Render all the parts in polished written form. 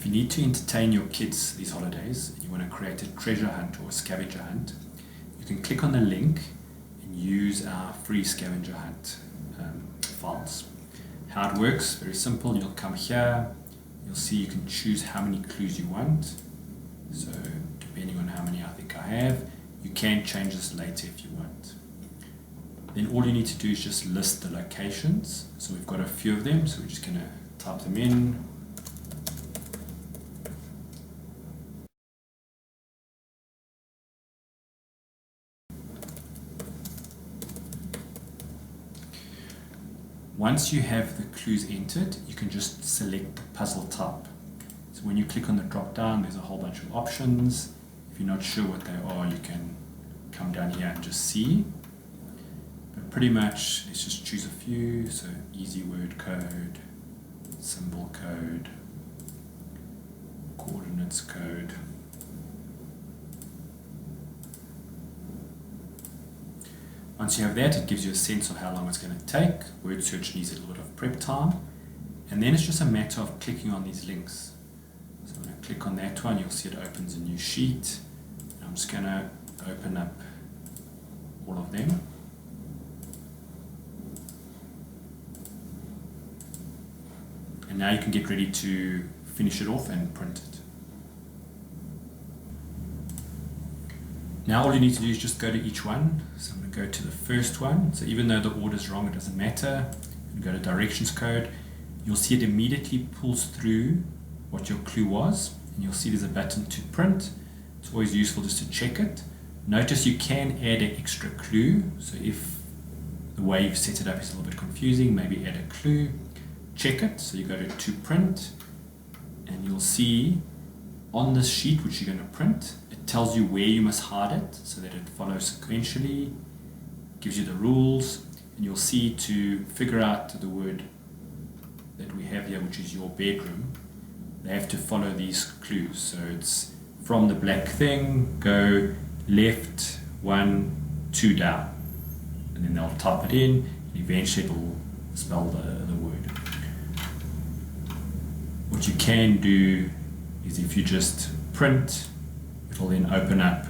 If you need to entertain your kids these holidays and you want to create a treasure hunt or a scavenger hunt, you can click on the link and use our free scavenger hunt files. How it works, very simple. You'll come here, you'll see you can choose how many clues you want. So depending on how many I think I have, you can change this later if you want. Then all you need to do is just list the locations. So we've got a few of them, so we're just going to type them in. Once you have the clues entered, you can just select the puzzle type. So when you click on the drop down, there's a whole bunch of options. If you're not sure what they are, you can come down here and just see. But pretty much, let's just choose a few. So easy word code, symbol code, coordinates code. Once you have that, it gives you a sense of how long it's going to take. Word search needs a little bit of prep time. And then it's just a matter of clicking on these links. So I'm going to click on that one. You'll see it opens a new sheet. And I'm just going to open up all of them. And now you can get ready to finish it off and print it. Now all you need to do is just go to each one. So I'm going to go to the first one. So even though the order is wrong, it doesn't matter. And go to directions code. You'll see it immediately pulls through what your clue was. And you'll see there's a button to print. It's always useful just to check it. Notice you can add an extra clue. So if the way you've set it up is a little bit confusing, maybe add a clue. Check it. So you go to print. And you'll see on this sheet, which you're going to print, it tells you where you must hide it so that it follows sequentially, gives you the rules, and you'll see to figure out the word that we have here, which is your bedroom, they have to follow these clues. So it's from the black thing, go left, 1, 2 down, and then they'll type it in, and eventually it will spell the word. What you can do is if you just print, it will then open up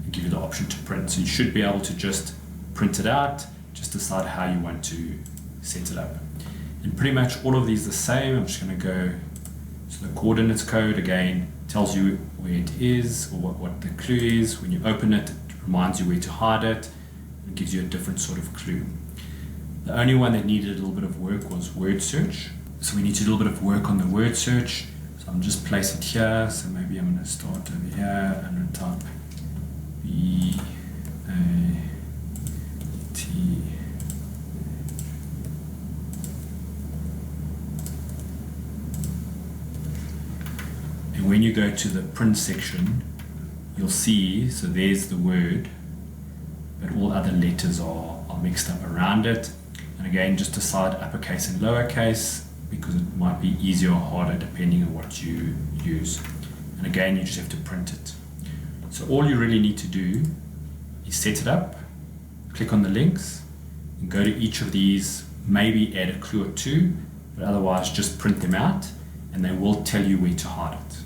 and give you the option to print. So you should be able to just print it out, just decide how you want to set it up. And pretty much all of these are the same. I'm just going to go, so the coordinates code again tells you where it is or what the clue is. When you open it, it reminds you where to hide it and gives you a different sort of clue. The only one that needed a little bit of work was word search. So we need to do a little bit of work on the word search. So I'm just place it here. So maybe I'm going to start over here. I'm going to type B A T. And when you go to the print section, you'll see, so there's the word, but all other letters are mixed up around it. And again, just decide uppercase and lowercase, because it might be easier or harder depending on what you use. And again, you just have to print it. So all you really need to do is set it up, click on the links, and go to each of these, maybe add a clue or two, but otherwise just print them out, and they will tell you where to hide it.